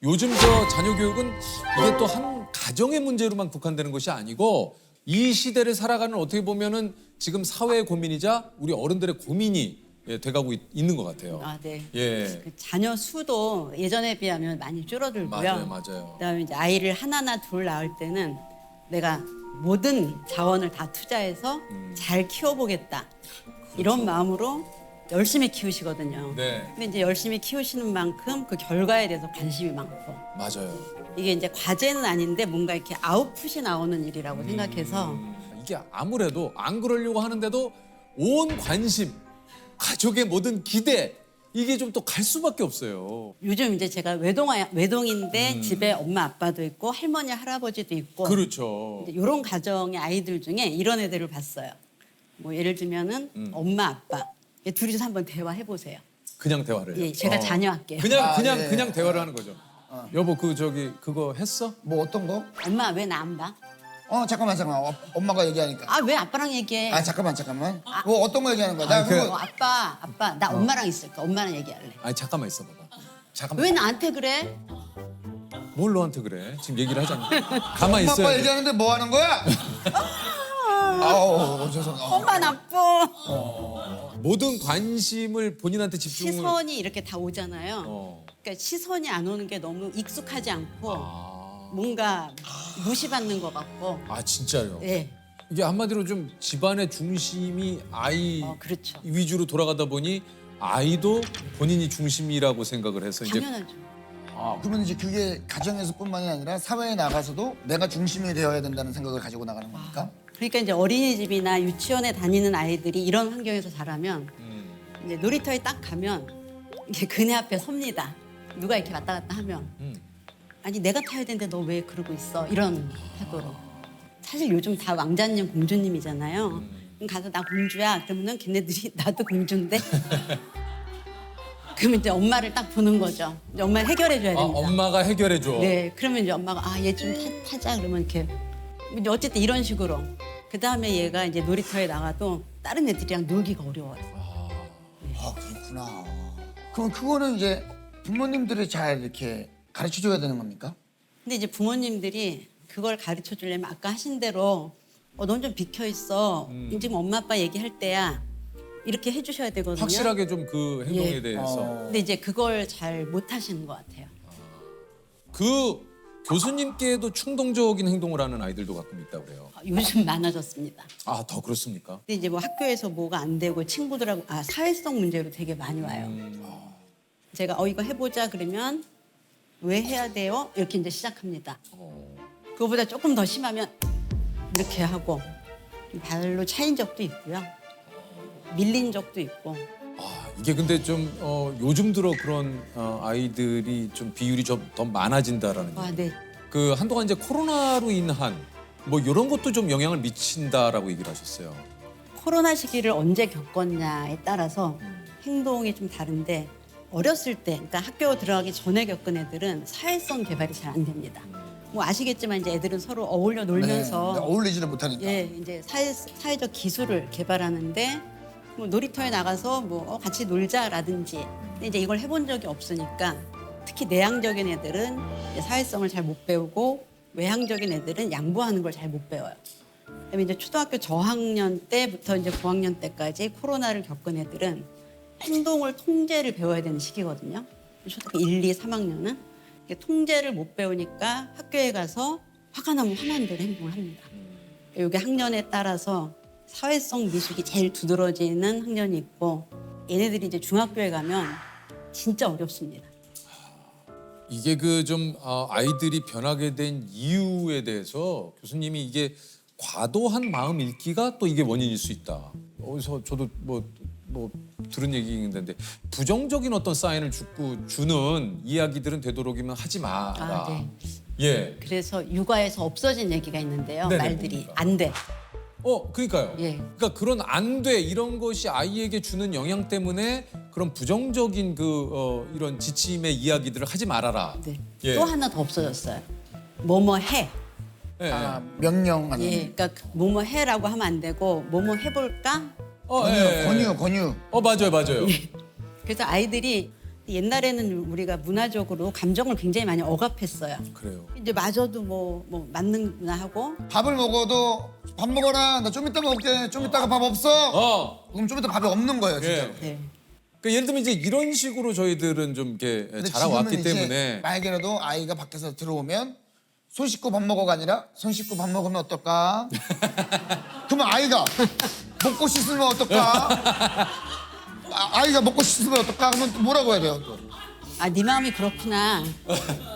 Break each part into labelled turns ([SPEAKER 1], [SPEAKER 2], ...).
[SPEAKER 1] 요즘 저 자녀 교육은 이게 또 한 가정의 문제로만 국한되는 것이 아니고 이 시대를 살아가는 어떻게 보면은 지금 사회의 고민이자 우리 어른들의 고민이 돼가고 있는 것 같아요.
[SPEAKER 2] 아, 네.
[SPEAKER 1] 예.
[SPEAKER 2] 그 자녀 수도 예전에 비하면 많이 줄어들고요.
[SPEAKER 1] 맞아요, 맞아요.
[SPEAKER 2] 그다음에 이제 아이를 하나나 둘 낳을 때는 내가 모든 자원을 다 투자해서 잘 키워보겠다. 이런 마음으로 열심히 키우시거든요.
[SPEAKER 1] 네,
[SPEAKER 2] 근데 이제 열심히 키우시는 만큼 그 결과에 대해서 관심이 많고
[SPEAKER 1] 맞아요.
[SPEAKER 2] 이게 이제 과제는 아닌데 뭔가 이렇게 아웃풋이 나오는 일이라고 생각해서
[SPEAKER 1] 이게 아무래도 안 그러려고 하는데도 온 관심, 가족의 모든 기대 이게 좀 또 갈 수밖에 없어요.
[SPEAKER 2] 요즘 이제 제가 외동인데 집에 엄마 아빠도 있고 할머니 할아버지도 있고
[SPEAKER 1] 그렇죠.
[SPEAKER 2] 이런 가정의 아이들 중에 이런 애들을 봤어요. 뭐 예를 들면은 엄마 아빠 이 둘이서 한번 대화해 보세요.
[SPEAKER 1] 그냥 대화를 해요.
[SPEAKER 2] 예, 제가 자녀할게요.
[SPEAKER 1] 그냥 대화를 하는 거죠. 여보 그거 했어?
[SPEAKER 3] 뭐 어떤 거?
[SPEAKER 2] 엄마 왜 나 안 봐?
[SPEAKER 3] 잠깐만. 엄마가 얘기하니까.
[SPEAKER 2] 아 왜 아빠랑 얘기해?
[SPEAKER 3] 잠깐만. 뭐 어떤 거 얘기하는 거야? 나 그거
[SPEAKER 2] 아빠 나 엄마랑 있을까? 엄마랑 얘기할래.
[SPEAKER 1] 아니 잠깐만 있어 봐봐. 잠깐만.
[SPEAKER 2] 왜 나한테 그래?
[SPEAKER 1] 뭘 너한테 그래? 지금 얘기를 하잖아. 가만히
[SPEAKER 3] 엄마 아빠
[SPEAKER 1] 있어야지.
[SPEAKER 3] 얘기하는데 뭐 하는 거야? 아우 죄송.
[SPEAKER 2] 엄마 나빠.
[SPEAKER 1] 모든 관심을 본인한테 집중을.
[SPEAKER 2] 시선이 이렇게 다 오잖아요.
[SPEAKER 1] 어.
[SPEAKER 2] 그러니까 시선이 안 오는 게 너무 익숙하지 않고
[SPEAKER 1] 아,
[SPEAKER 2] 뭔가 무시받는 것 같고.
[SPEAKER 1] 진짜요?
[SPEAKER 2] 예.
[SPEAKER 1] 이게 한마디로 좀 집안의 중심이 아이
[SPEAKER 2] 그렇죠.
[SPEAKER 1] 위주로 돌아가다 보니 아이도 본인이 중심이라고 생각을 해서 이제
[SPEAKER 2] 당연하죠.
[SPEAKER 3] 그러면 이제 그게 가정에서뿐만이 아니라 사회에 나가서도 내가 중심이 되어야 된다는 생각을 가지고 나가는 겁니까?
[SPEAKER 2] 그러니까 이제 어린이집이나 유치원에 다니는 아이들이 이런 환경에서 자라면 이제 놀이터에 딱 가면 이게 그네 앞에 섭니다. 누가 이렇게 왔다 갔다 하면 아니 내가 타야 되는데 너 왜 그러고 있어? 이런 태도로. 사실 요즘 다 왕자님 공주님이잖아요. 그럼 가서 나 공주야. 그러면은 걔네들이 나도 공주인데. 그러면 이제 엄마를 딱 보는 거죠. 이제 엄마를 해결해 줘야 됩니다.
[SPEAKER 1] 엄마가 해결해 줘.
[SPEAKER 2] 네, 그러면 이제 엄마가 얘 좀 타자 그러면 이렇게 이제 어쨌든 이런 식으로 그 다음에 얘가 이제 놀이터에 나가도 다른 애들이랑 놀기가 어려워요.
[SPEAKER 3] 그렇구나. 그럼 그거는 이제 부모님들이 잘 이렇게 가르쳐줘야 되는 겁니까?
[SPEAKER 2] 근데 이제 부모님들이 그걸 가르쳐 주려면 아까 하신 대로 넌 좀 비켜 있어. 지금 엄마 아빠 얘기할 때야. 이렇게 해주셔야 되거든요.
[SPEAKER 1] 확실하게 좀 그 행동에
[SPEAKER 2] 예.
[SPEAKER 1] 대해서
[SPEAKER 2] 근데 이제 그걸 잘 못 하시는 것 같아요.
[SPEAKER 1] 그 교수님께도 충동적인 행동을 하는 아이들도 가끔 있다고 그래요.
[SPEAKER 2] 요즘 많아졌습니다.
[SPEAKER 1] 더 그렇습니까?
[SPEAKER 2] 근데 이제 뭐 학교에서 뭐가 안 되고 친구들하고 사회성 문제로 되게 많이 와요. 제가 이거 해보자 그러면 왜 해야 돼요? 이렇게 이제 시작합니다. 그거보다 조금 더 심하면 이렇게 하고 발로 차인 적도 있고요. 밀린 적도 있고.
[SPEAKER 1] 이게 근데 좀 요즘 들어 그런 아이들이 좀 비율이 좀 더 많아진다라는
[SPEAKER 2] 와,
[SPEAKER 1] 얘기.
[SPEAKER 2] 네.
[SPEAKER 1] 그 한동안 이제 코로나로 인한 뭐 이런 것도 좀 영향을 미친다라고 얘기를 하셨어요.
[SPEAKER 2] 코로나 시기를 언제 겪었냐에 따라서 행동이 좀 다른데 어렸을 때, 그러니까 학교 들어가기 전에 겪은 애들은 사회성 개발이 잘 안 됩니다. 뭐 아시겠지만 이제 애들은 서로 어울려 놀면서
[SPEAKER 3] 네, 어울리지를 못하니까.
[SPEAKER 2] 예, 이제 사회적 기술을 개발하는데 뭐 놀이터에 나가서 뭐 같이 놀자라든지 근데 이제 이걸 해본 적이 없으니까 특히 내향적인 애들은 이제 사회성을 잘 못 배우고 외향적인 애들은 양보하는 걸 잘 못 배워요. 그다음에 이제 초등학교 저학년 때부터 이제 고학년 때까지 코로나를 겪은 애들은 행동을 통제를 배워야 되는 시기거든요. 초등학교 1, 2, 3학년은 통제를 못 배우니까 학교에 가서 화가 나면 화나는 대로 행동을 합니다. 이게 학년에 따라서 사회성 미숙이 제일 두드러지는 학년이 있고 얘네들이 이제 중학교에 가면 진짜 어렵습니다.
[SPEAKER 1] 이게 그 좀 아이들이 변하게 된 이유에 대해서 교수님이 이게 과도한 마음 읽기가 또 이게 원인일 수 있다. 어디서 저도 뭐 들은 얘기인데 부정적인 어떤 사인을 주는 이야기들은 되도록이면 하지 마라.
[SPEAKER 2] 네.
[SPEAKER 1] 예.
[SPEAKER 2] 그래서 육아에서 없어진 얘기가 있는데요.
[SPEAKER 1] 네네,
[SPEAKER 2] 말들이
[SPEAKER 1] 뭡니까?
[SPEAKER 2] 안 돼.
[SPEAKER 1] 그러니까요.
[SPEAKER 2] 예.
[SPEAKER 1] 그러니까 그런 안 돼 이런 것이 아이에게 주는 영향 때문에 그런 부정적인 이런 지침의 이야기들을 하지 말아라.
[SPEAKER 2] 네.
[SPEAKER 1] 예.
[SPEAKER 2] 또 하나 더 없어졌어요. 뭐뭐 해.
[SPEAKER 1] 예.
[SPEAKER 3] 명령 하는.
[SPEAKER 2] 예. 그러니까 뭐뭐 해라고 하면 안 되고 뭐뭐 해볼까?
[SPEAKER 1] 예.
[SPEAKER 3] 권유.
[SPEAKER 1] 맞아요.
[SPEAKER 2] 그래서 아이들이 옛날에는 우리가 문화적으로 감정을 굉장히 많이 억압했어요.
[SPEAKER 1] 그래요.
[SPEAKER 2] 이제 마저도 뭐 맞는구나 하고
[SPEAKER 3] 밥을 먹어도 밥 먹어라. 나 좀 이따 먹을게. 좀 이따가 밥 없어. 그럼 좀 이따 밥이 없는 거예요, 진짜로.
[SPEAKER 1] 예.
[SPEAKER 2] 네.
[SPEAKER 1] 그러니까 예를 들면 이제 이런 식으로 저희들은 좀 이렇게
[SPEAKER 3] 근데
[SPEAKER 1] 자라왔기
[SPEAKER 3] 지금은 이제
[SPEAKER 1] 때문에
[SPEAKER 3] 만약에라도 아이가 밖에서 들어오면 손 씻고 밥 먹어가 아니라 손 씻고 밥 먹으면 어떨까? 그러면 아이가 먹고 씻으면 어떨까? 아이가 먹고 씻으면 어떨까? 그러면 뭐라고 해야 돼요? 또?
[SPEAKER 2] 아, 네 마음이 그렇구나.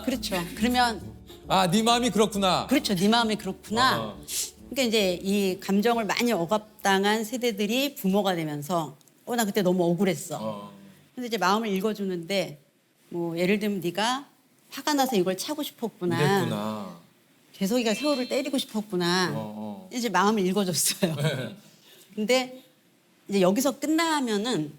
[SPEAKER 2] 그렇죠. 그러면
[SPEAKER 1] 아, 네 마음이 그렇구나.
[SPEAKER 2] 그렇죠. 네 마음이 그렇구나. 그러니까 이제 이 감정을 많이 억압당한 세대들이 부모가 되면서 나 그때 너무 억울했어. 근데 이제 마음을 읽어주는데 뭐 예를 들면 네가 화가 나서 이걸 차고 싶었구나.
[SPEAKER 1] 이랬구나.
[SPEAKER 2] 재석이가 세호를 때리고 싶었구나. 이제 마음을 읽어줬어요. 근데 이제 여기서 끝나면은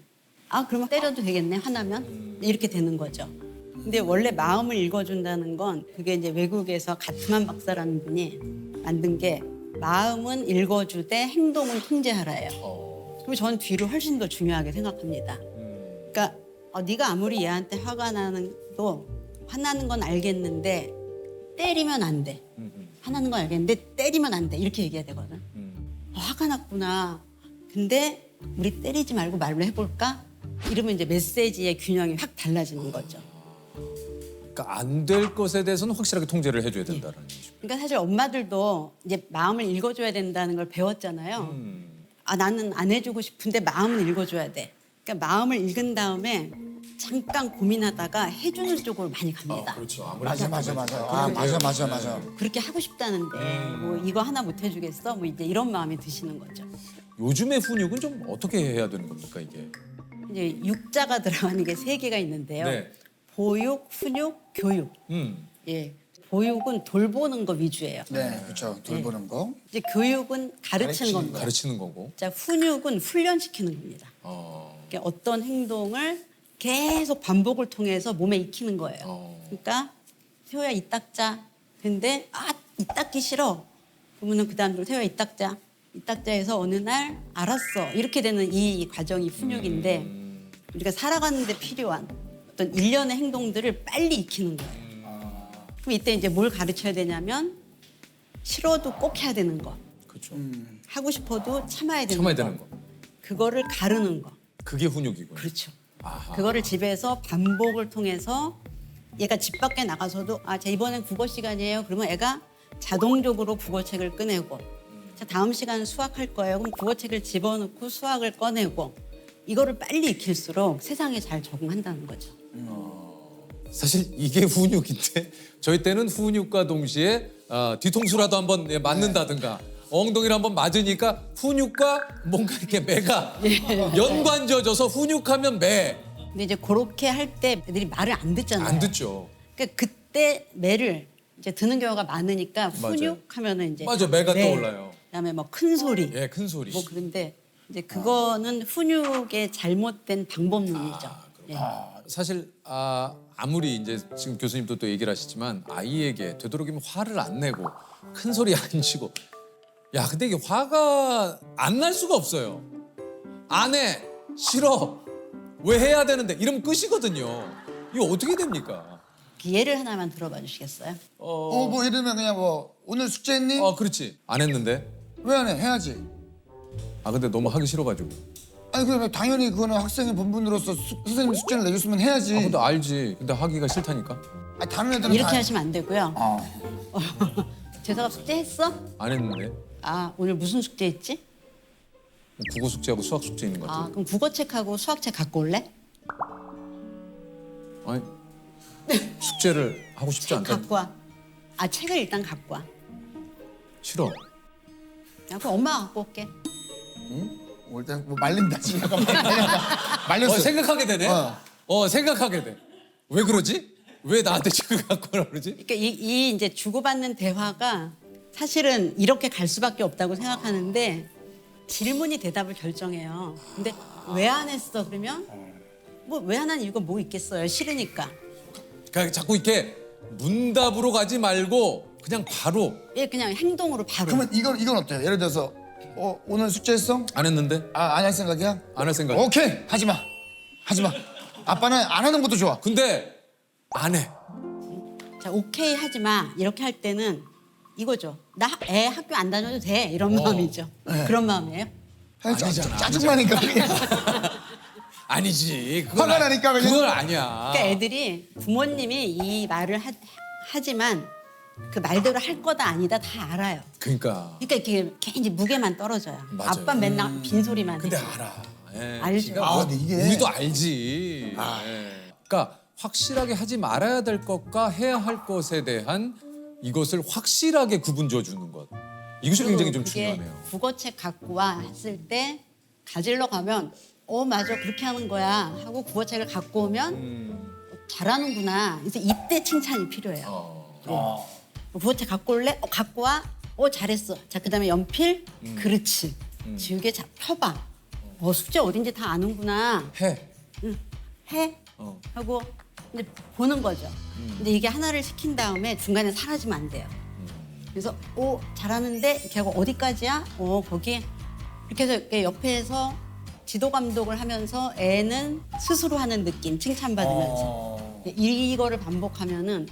[SPEAKER 2] 그러면 때려도 되겠네 화나면 이렇게 되는 거죠. 근데 원래 마음을 읽어준다는 건 그게 이제 외국에서 가트만 박사라는 분이 만든 게 마음은 읽어주되 행동은 통제하라예요. 그리고 저는 뒤를 훨씬 더 중요하게 생각합니다. 그러니까 네가 아무리 얘한테 화가 나는 도 화나는 건 알겠는데 때리면 안 돼. 화나는 건 알겠는데 때리면 안 돼. 이렇게 얘기해야 되거든. 화가 났구나. 근데 우리 때리지 말고 말로 해볼까? 이러면 이제 메시지의 균형이 확 달라지는 거죠.
[SPEAKER 1] 그러니까 안 될 것에 대해서는 확실하게 통제를 해줘야 된다는 얘기죠.
[SPEAKER 2] 그러니까 사실 엄마들도 이제 마음을 읽어줘야 된다는 걸 배웠잖아요. 나는 안 해주고 싶은데 마음은 읽어줘야 돼. 그러니까 마음을 읽은 다음에 잠깐 고민하다가 해주는 쪽으로 많이 갑니다.
[SPEAKER 1] 그렇죠.
[SPEAKER 3] 맞아. 맞아.
[SPEAKER 2] 그렇게 하고 싶다는데 뭐 이거 하나 못 해주겠어? 뭐 이제 이런 마음이 드시는 거죠.
[SPEAKER 1] 요즘의 훈육은 좀 어떻게 해야 되는 겁니까 이게?
[SPEAKER 2] 이제 육자가 들어가는 게 세 개가 있는데요.
[SPEAKER 1] 네.
[SPEAKER 2] 보육, 훈육, 교육. 예. 보육은 돌보는 거 위주예요.
[SPEAKER 3] 네, 그렇죠. 돌보는 거.
[SPEAKER 2] 이제 교육은 가르치는 겁니다.
[SPEAKER 1] 가르치는 거고.
[SPEAKER 2] 자, 훈육은 훈련시키는 겁니다. 그러니까 어떤 행동을 계속 반복을 통해서 몸에 익히는 거예요. 그러니까 세호야 이 닦자. 근데 이 닦기 싫어. 그러면은 그 다음으로 세호야 이 닦자. 이 닦자에서 어느 날 알았어. 이렇게 되는 이 과정이 훈육인데 우리가 살아가는 데 필요한 어떤 일련의 행동들을 빨리 익히는 거예요. 그럼 이때 이제 뭘 가르쳐야 되냐면 싫어도 꼭 해야 되는 거.
[SPEAKER 1] 그렇죠.
[SPEAKER 2] 하고 싶어도 참아야 되는
[SPEAKER 1] 참아야
[SPEAKER 2] 거.
[SPEAKER 1] 되는 거.
[SPEAKER 2] 그거를 가르는 거.
[SPEAKER 1] 그게 훈육이고요.
[SPEAKER 2] 그렇죠.
[SPEAKER 1] 아하.
[SPEAKER 2] 그거를 집에서 반복을 통해서 얘가 집 밖에 나가서도 자 이번엔 국어 시간이에요. 그러면 애가 자동적으로 국어책을 꺼내고 자 다음 시간은 수학할 거예요. 그럼 국어책을 집어넣고 수학을 꺼내고 이거를 빨리 익힐수록 세상에 잘 적응한다는 거죠.
[SPEAKER 1] 사실 이게 훈육인데 저희 때는 훈육과 동시에 뒤통수라도 한번 맞는다든가 엉덩이를 한번 맞으니까 훈육과 뭔가 이렇게 매가 연관져져서 훈육하면 매.
[SPEAKER 2] 근데 이제 그렇게 할 때 애들이 말을 안 듣잖아요.
[SPEAKER 1] 안 듣죠.
[SPEAKER 2] 그러니까 그때 매를 이제 듣는 경우가 많으니까
[SPEAKER 1] 맞아요.
[SPEAKER 2] 훈육하면은 이제
[SPEAKER 1] 맞아, 매가 떠올라요.
[SPEAKER 2] 그다음에 뭐 큰 소리.
[SPEAKER 1] 예, 큰 소리.
[SPEAKER 2] 뭐 그런데 이제 그거는 훈육의 잘못된 방법론이죠. 예.
[SPEAKER 1] 사실 아무리 이제 지금 교수님도 또 얘기를 하시지만 아이에게 되도록이면 화를 안 내고 큰 소리 안 치고 야 근데 이게 화가 안 날 수가 없어요. 안 해. 싫어. 왜 해야 되는데 이러면 끝이거든요. 이거 어떻게 됩니까?
[SPEAKER 2] 예를 하나만 들어봐 주시겠어요?
[SPEAKER 3] 뭐 예를 들면 그냥 뭐 오늘 숙제했니?
[SPEAKER 1] 그렇지. 안 했는데.
[SPEAKER 3] 왜 안 해? 해야지.
[SPEAKER 1] 근데 너무 하기 싫어가지고.
[SPEAKER 3] 아니 그러면 당연히 그거는 학생의 본분으로서 선생님이 숙제를 내줬으면 해야지.
[SPEAKER 1] 근데 알지. 근데 하기가 싫다니까.
[SPEAKER 3] 아니, 다른 애들은
[SPEAKER 2] 이렇게
[SPEAKER 3] 다...
[SPEAKER 2] 하시면 안 되고요. 재석아 숙제했어?
[SPEAKER 1] 안 했는데.
[SPEAKER 2] 오늘 무슨 숙제했지?
[SPEAKER 1] 국어 숙제하고 수학 숙제 있는 것 같아.
[SPEAKER 2] 그럼 국어책하고 수학책 갖고 올래?
[SPEAKER 1] 아니 숙제를 하고 싶지
[SPEAKER 2] 책
[SPEAKER 1] 않다.
[SPEAKER 2] 갖고 와. 책을 일단 갖고 와.
[SPEAKER 1] 싫어.
[SPEAKER 2] 그럼 엄마가 갖고 올게.
[SPEAKER 3] 올때 뭐 말린다 지금. 말렸어.
[SPEAKER 1] 생각하게 되네. 생각하게 돼. 왜 그러지? 왜 나한테 지금 갖고 오라 그러지?
[SPEAKER 2] 그러니까 이 이제 주고받는 대화가 사실은 이렇게 갈 수밖에 없다고 생각하는데 질문이 대답을 결정해요. 근데 왜 안 했어? 그러면 뭐 왜 안 하는 이유가 뭐 있겠어요? 싫으니까.
[SPEAKER 1] 그러니까 자꾸 이렇게 문답으로 가지 말고 그냥 바로
[SPEAKER 2] 그냥 행동으로 바로.
[SPEAKER 3] 그러면 이건 어때요? 예를 들어서 오늘 숙제했어?
[SPEAKER 1] 안 했는데
[SPEAKER 3] 안 할 생각이야?
[SPEAKER 1] 안 할 생각.
[SPEAKER 3] 오케이 하지 마. 아빠는 안 하는 것도 좋아.
[SPEAKER 1] 근데 안 해.
[SPEAKER 2] 자, 오케이 하지 마. 이렇게 할 때는 이거죠. 나 애 학교 안 다녀도 돼. 이런 마음이죠. 그런 마음이에요.
[SPEAKER 3] 아니잖아. 짜증나니까 그냥.
[SPEAKER 1] 아니지. 그건
[SPEAKER 3] 화가 나니까 그냥.
[SPEAKER 1] 그건 아니야.
[SPEAKER 2] 그러니까 애들이 부모님이 이 말을 하지만 그 말대로 할 거다 아니다 다 알아요.
[SPEAKER 1] 그러니까.
[SPEAKER 2] 그러니까 이렇게 괜히 무게만 떨어져요.
[SPEAKER 1] 맞아요.
[SPEAKER 2] 아빠 맨날 빈소리만
[SPEAKER 1] 근데
[SPEAKER 2] 해.
[SPEAKER 1] 알아. 예,
[SPEAKER 2] 알죠.
[SPEAKER 1] 지가
[SPEAKER 3] 아,
[SPEAKER 1] 뭐-
[SPEAKER 3] 근데 이게-
[SPEAKER 1] 우리도 알지. 예. 그러니까 확실하게 하지 말아야 될 것과 해야 할 것에 대한 이것을 확실하게 구분져 주는 것. 이것이 굉장히 좀
[SPEAKER 2] 그게
[SPEAKER 1] 중요하네요.
[SPEAKER 2] 국어책 갖고 와 했을 때 가지러 가면 맞아 그렇게 하는 거야 하고 국어책을 갖고 오면 잘하는구나. 그래서 이때 칭찬이 필요해요. 국어책 갖고 올래? 갖고 와. 잘했어. 자 그다음에 연필. 그렇지. 지우개 펴봐. 숙제 어딘지 다 아는구나.
[SPEAKER 1] 해.
[SPEAKER 2] 해. 하고 이제 보는 거죠. 근데 이게 하나를 시킨 다음에 중간에 사라지면 안 돼요. 그래서 잘하는데 이렇게 하고 어디까지야? 거기 이렇게 해서 이렇게 옆에서 지도 감독을 하면서 애는 스스로 하는 느낌 칭찬받으면서 이거를 반복하면은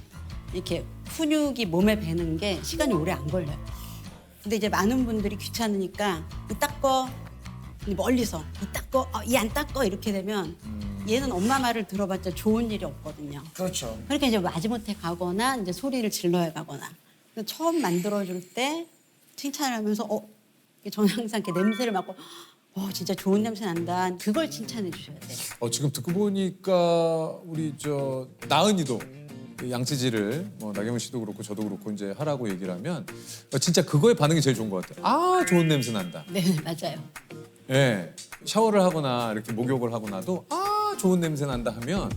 [SPEAKER 2] 이렇게 훈육이 몸에 배는 게 시간이 오래 안 걸려요. 근데 이제 많은 분들이 귀찮으니까 이 닦어 멀리서 이 닦어 이 안 닦어 이렇게 되면 얘는 엄마 말을 들어봤자 좋은 일이 없거든요.
[SPEAKER 3] 그렇죠.
[SPEAKER 2] 그러니까 이제 마지못해 가거나 이제 소리를 질러야 가거나. 그래서 처음 만들어줄 때 칭찬을 하면서 저는 항상 이렇게 냄새를 맡고 진짜 좋은 냄새 난다. 그걸 칭찬해 주셔야 돼요.
[SPEAKER 1] 지금 듣고 보니까 우리 나은이도 그 양치질을 나경원 씨도 그렇고 저도 그렇고 이제 하라고 얘기를 하면 진짜 그거에 반응이 제일 좋은 것 같아요. 아 좋은 냄새 난다.
[SPEAKER 2] 네, 맞아요.
[SPEAKER 1] 예, 샤워를 하거나 이렇게 목욕을 하고 나도 좋은 냄새 난다 하면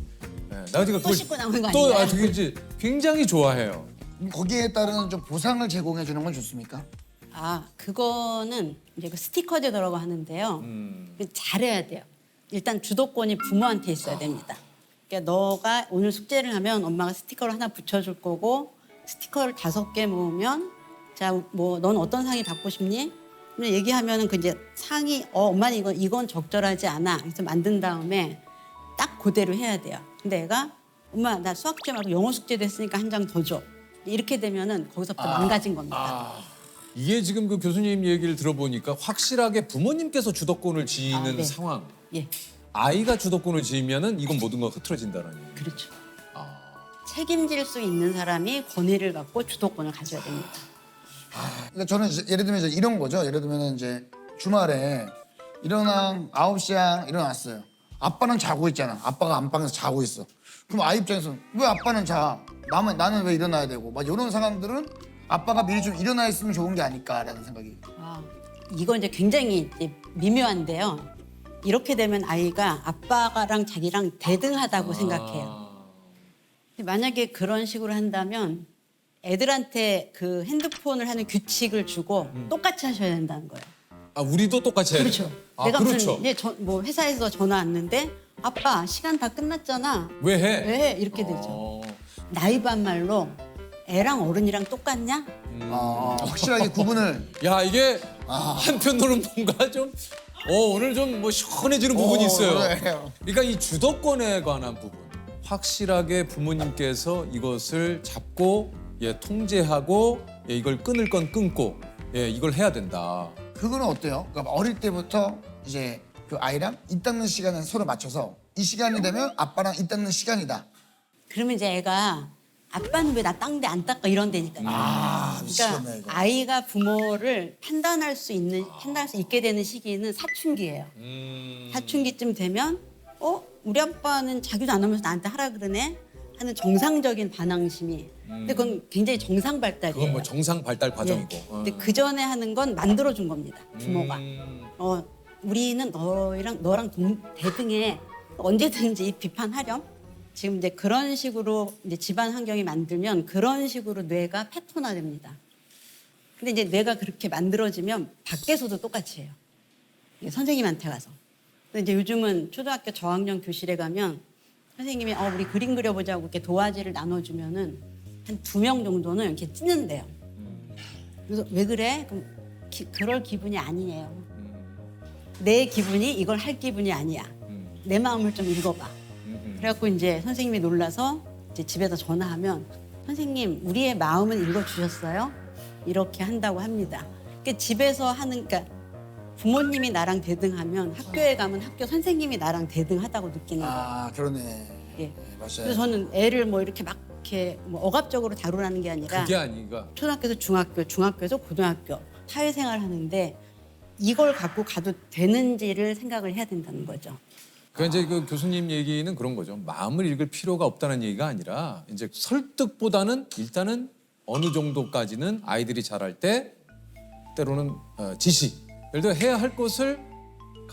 [SPEAKER 1] 나은이가
[SPEAKER 2] 또 씻고 나오는 거
[SPEAKER 1] 또
[SPEAKER 2] 아닌가요?
[SPEAKER 1] 되게 이제 굉장히 좋아해요.
[SPEAKER 3] 거기에 따른 좀 보상을 제공해 주는 건 좋습니까?
[SPEAKER 2] 그거는 이제 그 스티커제도라고 하는데요.
[SPEAKER 1] 음.
[SPEAKER 2] 잘해야 돼요. 일단 주도권이 부모한테 있어야 됩니다. 그러니까 너가 오늘 숙제를 하면 엄마가 스티커를 하나 붙여줄 거고 스티커를 5개 모으면 자, 넌 어떤 상이 받고 싶니? 그럼 얘기하면은 그 이제 상이 엄마는 이건 적절하지 않아. 그래서 만든 다음에 딱 그대로 해야 돼요. 근데 애가 엄마 나 수학 숙제 말고 영어 숙제도 했으니까 한 장 더 줘. 이렇게 되면은 거기서부터 망가진 겁니다.
[SPEAKER 1] 이게 지금 그 교수님 얘기를 들어보니까 확실하게 부모님께서 주도권을 지니는
[SPEAKER 2] 네.
[SPEAKER 1] 상황.
[SPEAKER 2] 예,
[SPEAKER 1] 아이가 주도권을 지으면은 이건 모든 거 흐트러진다라는 얘기.
[SPEAKER 2] 그렇죠. 책임질 수 있는 사람이 권위를 갖고 주도권을 가져야 됩니다.
[SPEAKER 3] 그러니까 저는 이제 예를 들면 이제 이런 거죠. 예를 들면 이제 주말에 9시에 일어났어요. 아빠는 자고 있잖아. 아빠가 안방에서 자고 있어. 그럼 아이 입장에서 왜 아빠는 자? 나는 왜 일어나야 되고? 막 이런 상황들은 아빠가 미리 좀 일어나 있으면 좋은 게 아닐까라는 생각이.
[SPEAKER 2] 이건 이제 굉장히 이제 미묘한데요. 이렇게 되면 아이가 아빠랑 자기랑 대등하다고 생각해요. 근데 만약에 그런 식으로 한다면 애들한테 그 핸드폰을 하는 규칙을 주고 똑같이 하셔야 된다는 거예요.
[SPEAKER 1] 우리도 똑같이 해야
[SPEAKER 2] 그렇죠.
[SPEAKER 1] 돼요.
[SPEAKER 2] 내가
[SPEAKER 1] 그렇죠.
[SPEAKER 2] 무슨 회사에서 전화 왔는데 아빠 시간 다 끝났잖아.
[SPEAKER 1] 왜 해?
[SPEAKER 2] 왜 해? 이렇게 되죠. 나이 반말로 애랑 어른이랑 똑같냐?
[SPEAKER 3] 확실하게 구분을.
[SPEAKER 1] 야 이게 한편으로는 뭔가 좀 오늘 좀 시원해지는 부분이 있어요.
[SPEAKER 3] 그래요.
[SPEAKER 1] 그러니까 이 주도권에 관한 부분 확실하게 부모님께서 이것을 잡고 통제하고 이걸 끊을 건 끊고 이걸 해야 된다.
[SPEAKER 3] 그거는 어때요? 그러니까 어릴 때부터 이제 그 아이랑 입 닦는 시간을 서로 맞춰서 이 시간이 되면 아빠랑 입 닦는 시간이다.
[SPEAKER 2] 그러면 이제 애가 아빠는 왜 나 닦는데 안 닦아 이런 데니까요.
[SPEAKER 3] 미치겠네
[SPEAKER 2] 그러니까
[SPEAKER 3] 이거.
[SPEAKER 2] 아이가 부모를 판단할 수 있게 되는 시기는 사춘기예요. 사춘기쯤 되면 우리 아빠는 자기도 안 하면서 나한테 하라 그러네 하는 정상적인 반항심이. 근데 그건 굉장히 정상 발달이에요.
[SPEAKER 1] 그건 뭐 정상 발달 과정이고.
[SPEAKER 2] 예. 근데 그 전에 하는 건 만들어 준 겁니다. 부모가. 우리는 너랑 대등해. 언제든지 비판하렴. 지금 이제 그런 식으로 이제 집안 환경이 만들면 그런 식으로 뇌가 패턴화됩니다. 근데 이제 뇌가 그렇게 만들어지면 밖에서도 똑같이 해요. 선생님한테 가서. 근데 이제 요즘은 초등학교 저학년 교실에 가면 선생님이 우리 그림 그려보자고 이렇게 도화지를 나눠주면은 한 2명 정도는 이렇게 찢는데요. 그래서 왜 그래? 그럼 그럴 기분이 아니에요. 내 기분이 이걸 할 기분이 아니야. 내 마음을 좀 읽어봐. 그래갖고 이제 선생님이 놀라서 이제 집에다 전화하면 선생님 우리의 마음은 읽어주셨어요? 이렇게 한다고 합니다. 그러니까 집에서 하는 그러니까 부모님이 나랑 대등하면 학교에 가면 학교 선생님이 나랑 대등하다고 느끼는 거예요.
[SPEAKER 3] 아 그러네.
[SPEAKER 2] 예.
[SPEAKER 3] 네, 맞아요.
[SPEAKER 2] 그래서 저는 애를 뭐 이렇게 막 이렇게 뭐 억압적으로 다루라는 게 아니라
[SPEAKER 1] 그게 아니가.
[SPEAKER 2] 초등학교에서 중학교, 중학교에서 고등학교 사회생활 하는데 이걸 갖고 가도 되는지를 생각을 해야 된다는 거죠.
[SPEAKER 1] 그러니까 이제 그 교수님 얘기는 그런 거죠. 마음을 읽을 필요가 없다는 얘기가 아니라 이제 설득보다는 일단은 어느 정도까지는 아이들이 자랄 때 때로는 지시. 예를 들어 해야 할 것을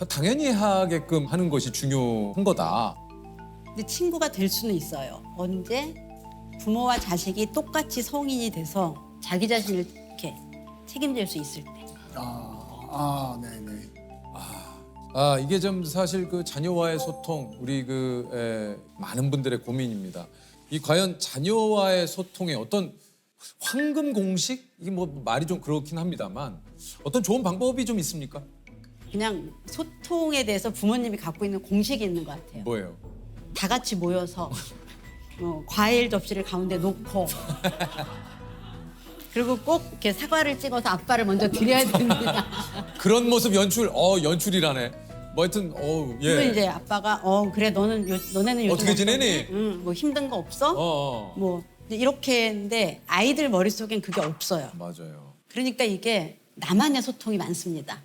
[SPEAKER 1] 당연히 하게끔 하는 것이 중요한 거다.
[SPEAKER 2] 근데 친구가 될 수는 있어요. 언제 부모와 자식이 똑같이 성인이 돼서 자기 자신을 이렇게 책임질 수 있을 때.
[SPEAKER 3] 네네.
[SPEAKER 1] 아 이게 좀 사실 그 자녀와의 소통 우리 많은 분들의 고민입니다. 이 과연 자녀와의 소통에 어떤 황금 공식 이게 뭐 말이 좀 그렇긴 합니다만 어떤 좋은 방법이 좀 있습니까?
[SPEAKER 2] 그냥 소통에 대해서 부모님이 갖고 있는 공식이 있는 것 같아요.
[SPEAKER 1] 뭐예요?
[SPEAKER 2] 다 같이 모여서 과일 접시를 가운데 놓고 그리고 꼭 이렇게 사과를 찍어서 아빠를 먼저 드려야 됩니다.
[SPEAKER 1] 그런 모습 연출이라네. 뭐 하여튼
[SPEAKER 2] 그리고
[SPEAKER 1] 예.
[SPEAKER 2] 이제 아빠가 그래 너네는 요즘
[SPEAKER 1] 어떻게 지내니?
[SPEAKER 2] 응, 뭐 힘든 거 없어? 뭐 이렇게 했는데 아이들 머릿속엔 그게 없어요.
[SPEAKER 1] 맞아요.
[SPEAKER 2] 그러니까 이게 나만의 소통이 많습니다.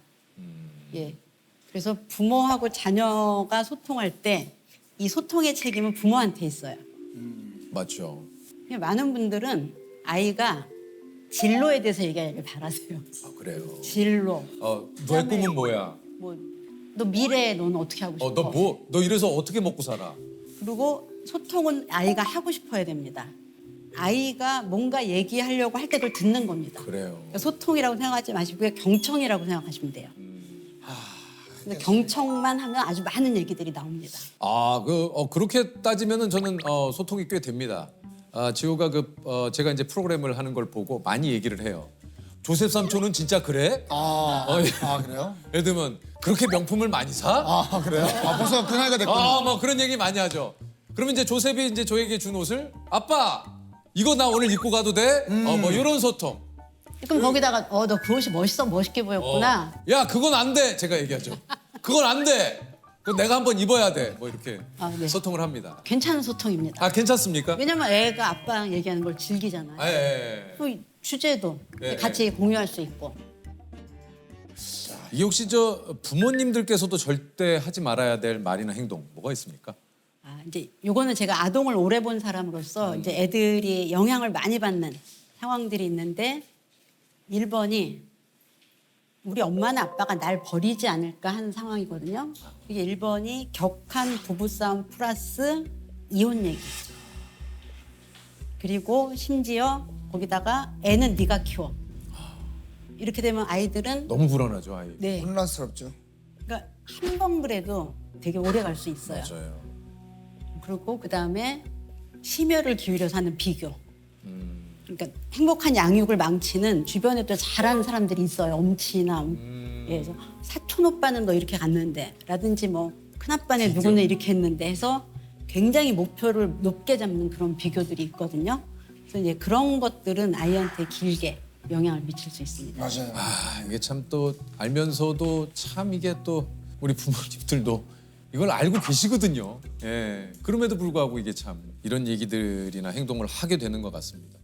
[SPEAKER 2] 예. 그래서 부모하고 자녀가 소통할 때 이 소통의 책임은 부모한테 있어요.
[SPEAKER 1] 맞죠.
[SPEAKER 2] 많은 분들은 아이가 진로에 대해서 얘기하길 바라세요.
[SPEAKER 1] 아 그래요.
[SPEAKER 2] 진로.
[SPEAKER 1] 너의 꿈은 뭐야?
[SPEAKER 2] 뭐 너 미래에 너는 어떻게 하고 싶어?
[SPEAKER 1] 너 이래서 어떻게 먹고 살아?
[SPEAKER 2] 그리고 소통은 아이가 하고 싶어야 됩니다. 아이가 뭔가 얘기하려고 할 때 그걸 듣는 겁니다.
[SPEAKER 1] 그래요.
[SPEAKER 2] 그러니까 소통이라고 생각하지 마시고 경청이라고 생각하시면 돼요. 근데 경청만 하면 아주 많은 얘기들이 나옵니다.
[SPEAKER 1] 그렇게 따지면은 저는 소통이 꽤 됩니다. 지호가 제가 이제 프로그램을 하는 걸 보고 많이 얘기를 해요. 조셉 삼촌은 진짜 그래?
[SPEAKER 3] 그래요?
[SPEAKER 1] 예를 들면 그렇게 명품을 많이 사?
[SPEAKER 3] 그래요? 벌써 그 나이가 됐군요.
[SPEAKER 1] 뭐 그런 얘기 많이 하죠. 그러면 이제 조셉이 이제 저에게 준 옷을 아빠 이거 나 오늘 입고 가도 돼? 뭐 이런 소통.
[SPEAKER 2] 그럼 거기다가 너 그 옷이 멋있게 보였구나.
[SPEAKER 1] 야 그건 안 돼. 제가 얘기하죠. 그건 안 돼. 그건 내가 한번 입어야 돼. 뭐 이렇게
[SPEAKER 2] 네.
[SPEAKER 1] 소통을 합니다.
[SPEAKER 2] 괜찮은 소통입니다.
[SPEAKER 1] 괜찮습니까?
[SPEAKER 2] 왜냐면 애가 아빠랑 얘기하는 걸 즐기잖아요.
[SPEAKER 1] 예.
[SPEAKER 2] 또 주제도
[SPEAKER 1] 네,
[SPEAKER 2] 같이 공유할 수 있고.
[SPEAKER 1] 이 혹시 부모님들께서도 절대 하지 말아야 될 말이나 행동 뭐가 있습니까?
[SPEAKER 2] 이제 요거는 제가 아동을 오래 본 사람으로서 이제 애들이 영향을 많이 받는 상황들이 있는데 1번이 우리 엄마나 아빠가 날 버리지 않을까 하는 상황이거든요. 이게 1번이 격한 부부싸움 플러스 이혼 얘기. 그리고 심지어 거기다가 애는 네가 키워. 이렇게 되면 아이들은
[SPEAKER 1] 너무 불안하죠 아이.
[SPEAKER 2] 네.
[SPEAKER 3] 혼란스럽죠.
[SPEAKER 2] 그러니까 한 번 그래도 되게 오래 갈 수 있어요.
[SPEAKER 1] 맞아요.
[SPEAKER 2] 그리고 그다음에 심혈을 기울여서 하는 비교. 그러니까 행복한 양육을 망치는 주변에 또 잘하는 사람들이 있어요. 엄친아. 예, 그래서 사촌 오빠는 너 이렇게 갔는데 라든지 뭐 큰아빠네 누구는 이렇게 했는데 해서 굉장히 목표를 높게 잡는 그런 비교들이 있거든요. 그래서 이제 그런 것들은 아이한테 길게 영향을 미칠 수 있습니다.
[SPEAKER 3] 맞아요.
[SPEAKER 1] 이게 참 또 알면서도 참 이게 또 우리 부모님들도 이걸 알고 계시거든요. 예. 그럼에도 불구하고 이게 참 이런 얘기들이나 행동을 하게 되는 것 같습니다.